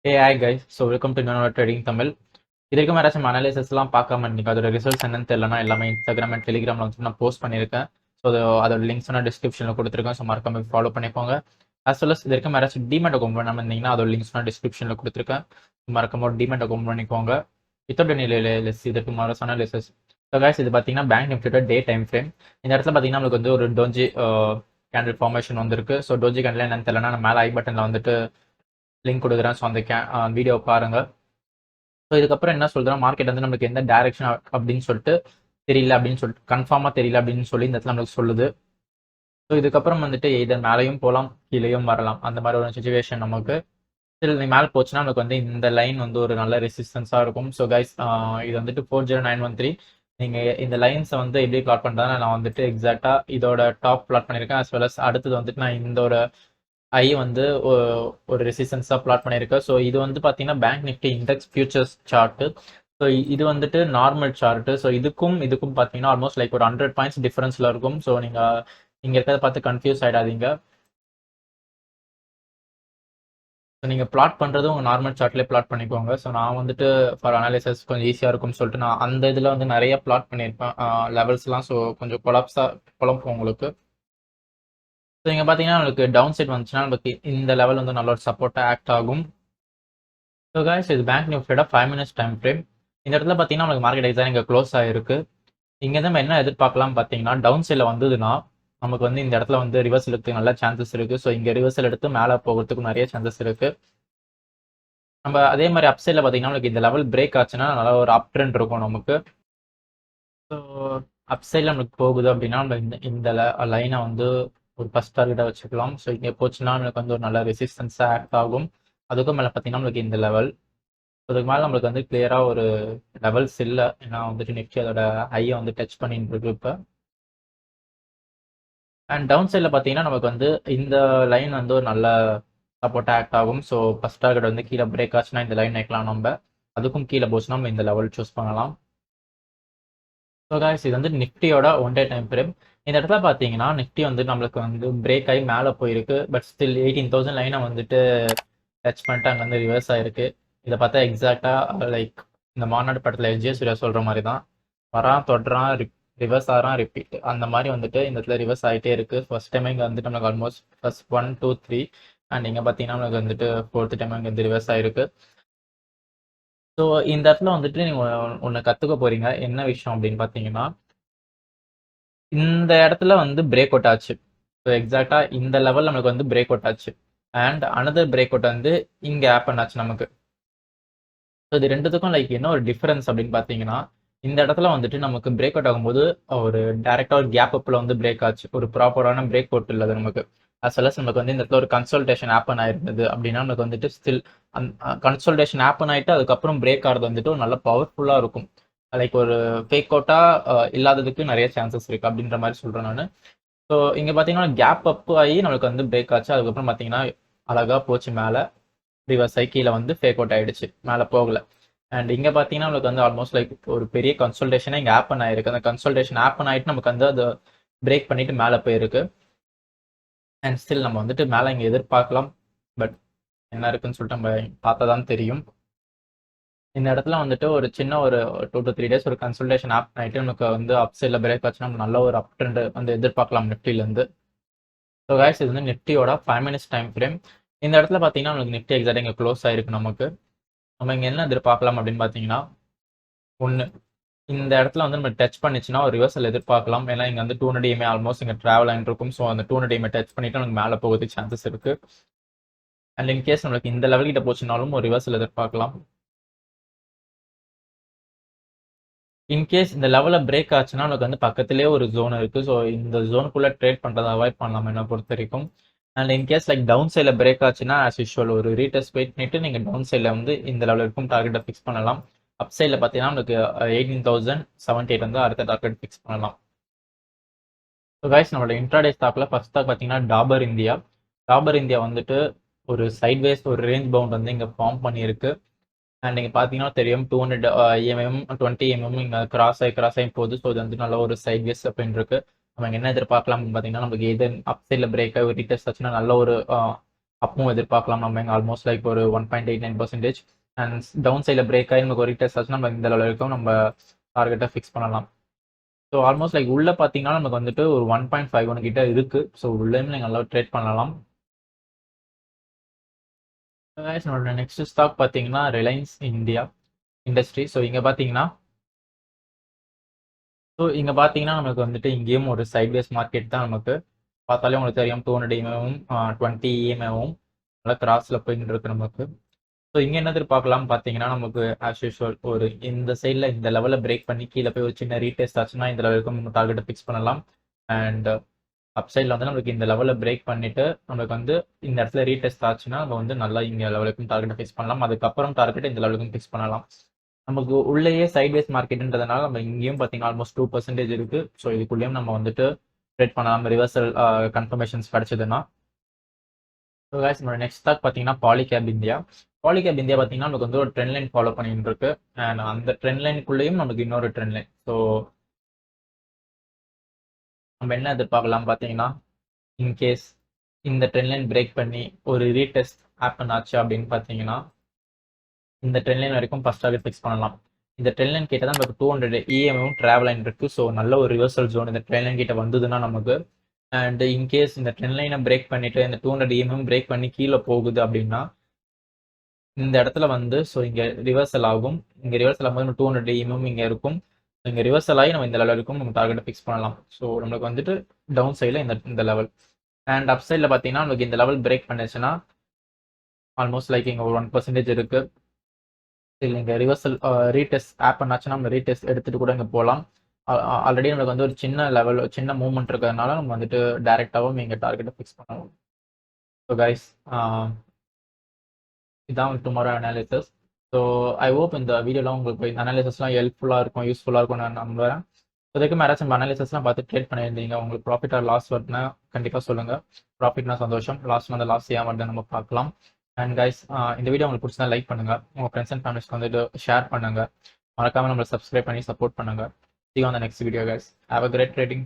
Hey, hi guys. So welcome to Intraday Trading Tamil. இதுக்கு மேலே நம்ம அனாலிசிஸ்லாம் பார்க்காம இருந்தீங்க. அதோட ரிசல்ட்ஸ் என்னன்னு தெரியலனா எல்லாமே இன்ஸ்டாகிராம் அண்ட் டெலிகிராமில் வந்து நான் போஸ்ட் பண்ணியிருக்கேன். ஸோ அதோட லிங்க்ஸ் நான் டிஸ்கிரிப்ஷனில் கொடுத்துருக்கேன். ஸோ மறக்காம ஃபாலோ பண்ணிக்கோங்க. as well as இதற்கு மேலே டிமெட் அக்கௌண்ட் பண்ணாமல் இருந்தீங்கன்னா அதோட லிங்க்ஸ் நான் டிஸ்கிரிப்ஷனில் கொடுத்துருக்கேன். மறக்காம ஒரு டிமெட் அக்கௌண்ட் பண்ணிக்கோங்க. வித்தவுட் எனி லெஸ் இதற்கு மேலே அனாலிசிஸ். ஸோ கைஸ் இது பார்த்தீங்கன்னா பேங்க் நிஃப்டியோட டே டைம் ஃப்ரேம். இந்த இடத்துல பார்த்தீங்கன்னா நம்மளுக்கு வந்து ஒரு டோஜி கேண்டில் ஃபார்மேஷன் வந்திருக்கு. ஸோ டோஜி கேண்டில் என்னன்னு தெரியலனா நான் மேலே ஐ பட்டனில் வந்துட்டு லிங்க் கொடுக்குறேன். ஸோ அந்த வீடியோ பாருங்க. ஸோ இதுக்கப்புறம் என்ன சொல்கிறேன், மார்க்கெட் வந்து நம்மளுக்கு எந்த டைரக்ஷன் அப்படின்னு சொல்லிட்டு தெரியல அப்படின்னு சொல்லிட்டு கன்ஃபார்மாக தெரியல அப்படின்னு சொல்லி இந்த இடத்துல நம்மளுக்கு சொல்லுது. ஸோ இதுக்கப்புறம் வந்துட்டு இதை மேலேயும் போகலாம் கீழேயும் வரலாம், அந்த மாதிரி ஒரு சுச்சுவேஷன் நமக்கு. ஸ்டில் மேலே போச்சுன்னா நமக்கு வந்து இந்த லைன் வந்து ஒரு நல்ல ரெசிஸ்டன்ஸாக இருக்கும். ஸோ கைஸ் இது வந்துட்டு 40913. நீங்கள் இந்த லைன்ஸை வந்து எப்படி பிளாட் பண்ணுறதுனா நான் வந்துட்டு எக்ஸாக்டாக இதோட டாப் பிளாட் பண்ணியிருக்கேன். as well as அடுத்தது வந்துட்டு நான் இந்த ஒரு ஐ வந்து ஒரு ரெசிஸ்டன்ஸாக பிளாட் பண்ணியிருக்கேன். ஸோ இது வந்து பார்த்தீங்கன்னா bank Nifty index features chart. So இது வந்துட்டு நார்மல் சார்ட்டு. ஸோ இதுக்கும் பார்த்தீங்கன்னா ஆல்மோஸ்ட் லைக் ஒரு 100 பாயிண்ட்ஸ் டிஃபரன்ஸில் இருக்கும். ஸோ நீங்கள் இங்கே இருக்கிறத பார்த்து கன்ஃபியூஸ் ஆகிடாதீங்க. ஸோ நீங்கள் பிளாட் பண்ணுறது உங்கள் நார்மல் சார்ட்லேயே பிளாட் பண்ணிக்கோங்க. ஸோ நான் வந்துட்டு ஃபார் அனாலிசிஸ் கொஞ்சம் ஈஸியாக இருக்கும்னு சொல்லிட்டு நான் அந்த இதில் வந்து நிறைய பிளாட் பண்ணியிருப்பேன் லெவல்ஸ்லாம். ஸோ கொஞ்சம் குழப்பம் உங்களுக்கு. ஸோ இங்கே பார்த்தீங்கன்னா உங்களுக்கு டவுன் சைட் வந்துச்சுன்னா நமக்கு இந்த லெவல் வந்து நல்ல ஒரு சப்போர்ட்டாக ஆக்ட் ஆகும். ஸோ கைஸ் இது பேங்க் நிஃப்டியோட 5 minutes டைம் ஃப்ரேம். இந்த இடத்துல பார்த்தீங்கன்னா நமக்கு மார்க்கெட் எக்ஸாம் இங்கே க்ளோஸ் ஆகிருக்கு. இங்கே நம்ம என்ன எதிர்பார்க்கலாம் பார்த்தீங்கன்னா டவுன் சைடில் வந்ததுன்னா நமக்கு வந்து இந்த இடத்துல வந்து ரிவர்சல் எடுத்து நல்ல சான்சஸ் இருக்குது. ஸோ இங்கே ரிவர்சல் எடுத்து மேலே போகிறதுக்கு நிறைய சான்சஸ் இருக்குது. நம்ம அதே மாதிரி அப் சைடில் பார்த்தீங்கன்னா நமக்கு இந்த லெவல் பிரேக் ஆச்சுன்னா நல்லா ஒரு அப் ட்ரெண்ட் இருக்கும் நமக்கு. ஸோ அப் சைடில் நமக்கு போகுது அப்படின்னா நம்ம இந்த லைனை வந்து ஒரு ஃபர்ஸ்ட் டார்கெட்டாக வச்சுக்கலாம். ஸோ இங்கே போச்சுன்னா நம்மளுக்கு வந்து ஒரு நல்ல ரெசிஸ்டன்ஸாக ஆக்ட் ஆகும். அதுக்கும் மேலே பார்த்தீங்கன்னா நம்மளுக்கு இந்த லெவல், அதுக்கு மேலே நம்மளுக்கு வந்து கிளியராக ஒரு லெவல்ஸ் இல்லை. ஏன்னா வந்துட்டு நிஃப்டி அதோட ஹையை வந்து டச் பண்ணிட்டு இருக்கு இப்போ. அண்ட் டவுன் சைடில் பார்த்தீங்கன்னா நமக்கு வந்து இந்த லைன் வந்து ஒரு நல்ல சப்போர்ட்டாக ஆக்ட் ஆகும். ஸோ ஃபர்ஸ்ட் டார்கெட் வந்து கீழே பிரேக் ஆச்சுன்னா இந்த லைன் வைக்கலாம் நம்ம. அதுக்கும் கீழே போச்சுன்னா நம்ம இந்த லெவல் சூஸ் பண்ணலாம். ஸோ காய்ஸ் இது வந்து நிஃப்டியோட 1 day டைம் ஃப்ரேம். இந்த இடத்துல பார்த்தீங்கன்னா நிஃப்டி வந்து நம்மளுக்கு வந்து பிரேக் ஆகி மேலே போயிருக்கு. பட் ஸ்டில் 18,000 லைனை வந்துட்டு டச் பண்ணிட்டு அங்கே வந்து ரிவர்ஸ் ஆகிருக்கு. இதை பார்த்தா எக்ஸாக்டாக லைக் இந்த மாநாடு படத்தில் எஸ்ஜே சூர்யா சொல்கிற மாதிரி தான், வரான் தொடுறான் ரிவர்ஸ் ஆகிறான் ரிப்பீட், அந்த மாதிரி வந்துட்டு இந்த இடத்துல ரிவர்ஸ் ஆகிட்டே இருக்குது. ஃபர்ஸ்ட் டைம் இங்கே வந்துட்டு நம்மளுக்கு ஆல்மோஸ்ட் ஃபர்ஸ்ட் 1 2 3 அண்ட் இங்கே பார்த்தீங்கன்னா நம்மளுக்கு வந்துட்டு 4th டைம் இங்கே வந்து ரிவர்ஸ் ஆகிருக்கு. ஸோ இந்த இடத்துல வந்துட்டு நீங்கள் ஒன்று கற்றுக்க போகிறீங்க. என்ன விஷயம் அப்படின்னு பார்த்தீங்கன்னா இந்த இடத்துல வந்து பிரேக் அவுட் ஆச்சு. ஸோ எக்ஸாக்டாக இந்த லெவல் நம்மளுக்கு வந்து பிரேக் அவுட் ஆச்சு. அண்ட் அனதர் பிரேக் அவுட் வந்து இங்கே ஆப்பன் ஆச்சு நமக்கு. ஸோ இது ரெண்டுத்துக்கும் லைக் என்ன ஒரு டிஃபரன்ஸ் அப்படின்னு பார்த்தீங்கன்னா இந்த இடத்துல வந்துட்டு நமக்கு பிரேக் அவுட் ஆகும்போது ஒரு டேரெக்டாக ஒரு கேப் அப்பில் வந்து பிரேக் ஆச்சு. ஒரு ப்ராப்பரான பிரேக் அவுட் இல்லை நமக்கு. as well as நமக்கு வந்து இந்த இடத்துல ஒரு கன்சல்டேஷன் ஆப்பன் ஆயிருந்தது அப்படின்னா நமக்கு வந்துட்டு ஸ்டில் கன்சல்டேஷன் ஆப்பன் ஆகிட்டு அதுக்கப்புறம் பிரேக் ஆகிறது வந்துட்டு ஒரு நல்ல பவர்ஃபுல்லாக இருக்கும். லைக் ஒரு ஃபேக் அவுட்டாக இல்லாததுக்கு நிறைய சான்சஸ் இருக்குது அப்படின்ற மாதிரி சொல்கிறேன் நான். ஸோ இங்கே பார்த்தீங்கன்னா கேப் அப் ஆகி நம்மளுக்கு வந்து பிரேக் ஆச்சு. அதுக்கப்புறம் பார்த்தீங்கன்னா அழகாக போச்சு மேலே, ரிவர்ஸ் ஆகி கீழே வந்து ஃபேக் அவுட் ஆகிடுச்சு, மேலே போகலை. அண்ட் இங்கே பார்த்தீங்கன்னா நம்மளுக்கு வந்து ஆல்மோஸ்ட் லைக் ஒரு பெரிய கன்சல்டேஷனே இங்கே ஆப்பன் ஆயிருக்கு. அந்த கன்சல்டேஷன் ஆப்பன் ஆகிட்டு நமக்கு வந்து அது பிரேக் பண்ணிட்டு மேலே போயிருக்கு. அண்ட் ஸ்டில் நம்ம வந்துட்டு மேலே இங்கே எதிர்பார்க்கலாம். பட் என்ன இருக்குன்னு சொல்லிட்டு நம்ம பார்த்தா தான் தெரியும். இந்த இடத்துல வந்துட்டு ஒரு சின்ன ஒரு 2 to 3 days ஒரு கன்சல்டேஷன் ஆப் ஆகிட்டு நமக்கு வந்து அப் சைடில் பிரேக் ஆச்சுன்னா நம்ம நல்ல ஒரு அப் ட்ரெண்ட் வந்து எதிர்பார்க்கலாம் நிஃப்டிலேருந்து. ஸோ கைஸ் இது வந்து நிஃப்டியோட 5 minutes டைம் ஃப்ரேம். இந்த இடத்துல பார்த்தீங்கன்னா நமக்கு நிஃப்டி எக்ஸாக்டாக இங்கே க்ளோஸ் ஆகிருக்கு நமக்கு. நம்ம இங்கே என்ன எதிர்பார்க்கலாம் அப்படின்னு பார்த்தீங்கன்னா ஒன்று, இந்த இடத்துல வந்து நம்ம டச் பண்ணிச்சுன்னா ஒரு ரிவர்சல் எதிர்பார்க்கலாம். ஏன்னா இங்கே வந்து 200 EMA ஆல்மோஸ்ட் இங்கே ட்ராவல் ஆகிட்டு இருக்கும். ஸோ அந்த 200 EMA டச் பண்ணிட்டு நமக்கு மேலே போகிறதுக்கு சான்சஸ் இருக்குது. அண்ட் இன்கேஸ் நம்மளுக்கு இந்த லெவல் கிட்ட போச்சுனாலும் ஒரு ரிவர்சல் எதிர்பார்க்கலாம். இன்கேஸ் இந்த லெவலில் பிரேக் ஆச்சுன்னா நமக்கு வந்து பக்கத்துலேயே ஒரு ஜோன் இருக்குது. ஸோ இந்த ஜோனுக்குள்ளே ட்ரேட் பண்ணுறதை அவாய்ட் பண்ணலாம் என்னை பொறுத்த வரைக்கும். அண்ட் இன்கேஸ் லைக் டவுன் சைடில் பிரேக் ஆச்சுன்னா ஆஸ் யூஷுவல் ஒரு ரீடெஸ்ட் வெயிட் பண்ணிட்டு நீங்கள் டவுன் சைடில் வந்து இந்த லெவலில் இருக்கும் டார்கெட்டை ஃபிக்ஸ் பண்ணலாம். அப் சைடில் பார்த்தீங்கன்னா நமக்கு 18,078 வந்து அடுத்த டார்கெட் ஃபிக்ஸ் பண்ணலாம். ஸோ கைஸ் நம்மளோட இன்ட்ராடே ஸ்டாக்ல ஃபர்ஸ்ட் ஸ்டாக் பார்த்தீங்கன்னா டாபர் இந்தியா வந்துட்டு ஒரு சைட்வேஸ் ஒரு ரேஞ்ச் பவுண்ட் வந்து இங்கே ஃபார்ம் பண்ணியிருக்கு. அண்ட் நீங்கள் பார்த்தீங்கன்னா தெரியும் 200 EMM 20 EMM இங்கே கிராஸ் ஆகி போகுது. ஸோ இது வந்து நல்ல ஒரு சைட்வேஸ் அப்படின்னு இருக்கு. நம்ம என்ன எதிர்பார்க்கலாம் பார்த்தீங்கன்னா நமக்கு எது அப் சைடில் பிரேக் ஆகி ஒரு ரீடெஸ்ட் ஆச்சுன்னா நல்ல ஒரு அப்பவும் எதிர்பார்க்கலாம் நம்ம இங்கே ஆல்மோஸ்ட் லைக் ஒரு 1.89%. அண்ட் டவுன் சைடில் பிரேக் ஆகி நமக்கு ஒரு ரீடெஸ்ட் ஆச்சுன்னா நம்ம இந்த லெவலில் இருக்கும் நம்ம டார்கெட்டை ஃபிக்ஸ் பண்ணலாம். ஸோ ஆல்மோஸ்ட் லைக் உள்ள பார்த்தீங்கன்னா நமக்கு வந்துட்டு ஒரு 1.51 கிட்ட இருக்கு. ஸோ உள்ளேயும் நீங்கள் நல்லா ட்ரேட் பண்ணலாம். என்னோட நெக்ஸ்ட் ஸ்டாக் பார்த்தீங்கன்னா ரிலையன்ஸ் இந்தியா இண்டஸ்ட்ரி. ஸோ இங்கே பார்த்தீங்கன்னா நமக்கு வந்துட்டு இங்கேயும் ஒரு சைட்வேஸ் மார்க்கெட் தான். நமக்கு பார்த்தாலே உங்களுக்கு தெரியும் 200 EMAவும் 20 EMAவும் நல்லா கிராஸில் போயிட்டு இருக்கு நமக்கு. ஸோ இங்கே என்ன எதிர்பார்க்கலாம் பார்த்தீங்கன்னா நமக்கு ஆஸ் யூஷுவல் ஒரு இந்த சைடில் இந்த லெவலில் பிரேக் பண்ணி கீழே போய் ஒரு சின்ன ரீடெஸ்ட் ஆச்சுன்னா இந்த லெவலுக்கு நம்ம டார்கெட்டை ஃபிக்ஸ் பண்ணலாம். அண்ட் அப் சைடில் வந்து நம்மளுக்கு இந்த லெவலில் பிரேக் பண்ணிட்டு நம்மளுக்கு வந்து இந்த இடத்துல ரீடெஸ்ட் ஆச்சுன்னா நம்ம வந்து நல்லா இங்கே லெவலுக்கும் டார்கெட்டை ஃபிக்ஸ் பண்ணலாம். அதுக்கப்புறம் டார்கெட் இந்த லெவலுக்கும் ஃபிக்ஸ் பண்ணலாம். நமக்கு உள்ளேயே சைட்வேஸ் மார்க்கெட்டுன்றதுனால நம்ம இங்கேயும் பார்த்தீங்கன்னா ஆல்மோஸ்ட் 2% இருக்கு. ஸோ இதுக்குள்ளேயும் நம்ம வந்துட்டு ட்ரேட் பண்ணலாம் ரிவர்சல் கன்ஃபர்மேஷன்ஸ் கிடைச்சதுன்னா. ஸோ கைஸ் நம்மளோட நெக்ஸ்ட் ஸ்டாக் பார்த்தீங்கன்னா பாலிகேப் இந்தியா. பாலிகேப் இந்தியா பார்த்தீங்கன்னா நமக்கு வந்து ஒரு ட்ரெண்ட் லைன் ஃபாலோ பண்ணிட்டு இருக்கு. அண்ட் அந்த ட்ரெண்ட் லைனுக்குள்ளேயும் நமக்கு இன்னொரு ட்ரெண்ட் லைன். ஸோ நம்ம என்ன எதிர்பார்க்கலாம் பார்த்தீங்கன்னா இன்கேஸ் இந்த ட்ரெண்ட் லைன் பிரேக் பண்ணி ஒரு ரீடெஸ்ட் ஹேப்பன் ஆச்சு அப்படின்னு பார்த்தீங்கன்னா இந்த ட்ரெண்ட் லைன் வரைக்கும் ஃபர்ஸ்ட் டார்கெட் ஃபிக்ஸ் பண்ணலாம். இந்த ட்ரெண்ட் லைன் கிட்ட தான் நமக்கு 200 EMAவும் ட்ராவல் லைன் இருக்கு. ஸோ நல்ல ஒரு ரிவர்சல் ஜோன் இந்த ட்ரெண்ட் லைன் கிட்ட வந்ததுன்னா நமக்கு. அண்ட் இன்கேஸ் இந்த ட்ரெண்ட் லைனை பிரேக் பண்ணிட்டு இந்த 200 EMAவும் பிரேக் பண்ணி கீழே போகுது அப்படின்னா இந்த இடத்துல வந்து ஸோ இங்கே ரிவர்சல் ஆகும். இங்கே ரிவர்சல் ஆகும்போது நம்ம 200 EMAவும் இங்கே இருக்கும். இங்கே ரிவர்சல் ஆகி நம்ம இந்த லெவல் இருக்கும் நம்ம டார்கெட்டை ஃபிக்ஸ் பண்ணலாம். ஸோ நம்மளுக்கு வந்துட்டு டவுன் சைடில் இந்த லெவல் அண்ட் அப் சைடில் பார்த்தீங்கன்னா நமக்கு இந்த லெவல் பிரேக் பண்ணிச்சுன்னா ஆல்மோஸ்ட் லைக் இங்கே ஒரு 1% இருக்கு. இல்லை இங்கே ரிவர்சல் ரீடெஸ்ட் ஆப் பண்ணாச்சுன்னா நம்ம ரீடெஸ்ட் எடுத்துகிட்டு கூட இங்கே போகலாம். ஆல்ரெடி நம்மளுக்கு வந்து ஒரு சின்ன லெவல் சின்ன மூவ்மெண்ட் இருக்கிறதுனால நம்ம வந்துட்டு டைரெக்டாகவும் இங்கே டார்கெட்டை ஃபிக்ஸ் பண்ணலாம். ஸோ கைஸ் இதான் tomorrow analysis. So I hope இந்த வீடியோலாம் உங்களுக்கு இந்த அனாலிசிஸ்லாம் ஹெல்ப்ஃபுல்லாக இருக்கும் யூஸ்ஃபுல்லாக இருக்கும் நான் நம்புறேன். இதுக்கு யாராச்சும் நம்ம அனாலிசிஸ்லாம் பார்த்து ட்ரேட் பண்ணியிருந்தீங்க உங்களுக்கு ப்ராஃபிட் ஆர் லாஸ் வருதுன்னா கண்டிப்பாக சொல்லுங்கள். ப்ராஃபிட்னா சந்தோஷம், லாஸ்ட்னா அந்த லாஸ் ஏன் வருதுன்னு நம்ம பார்க்கலாம். அண்ட் கைஸ் இந்த வீடியோ உங்களுக்கு பிடிச்சா லைக் பண்ணுங்கள், உங்கள் ஃப்ரெண்ட்ஸ் அண்ட் ஃபேமிலிஸ்க்கு வந்துட்டு ஷேர் பண்ணுங்கள், மறக்காமல் நம்மளை சப்ஸ்கிரைப் பண்ணி சப்போர்ட் பண்ணுங்கள். See you on the next video guys. Have a great trading.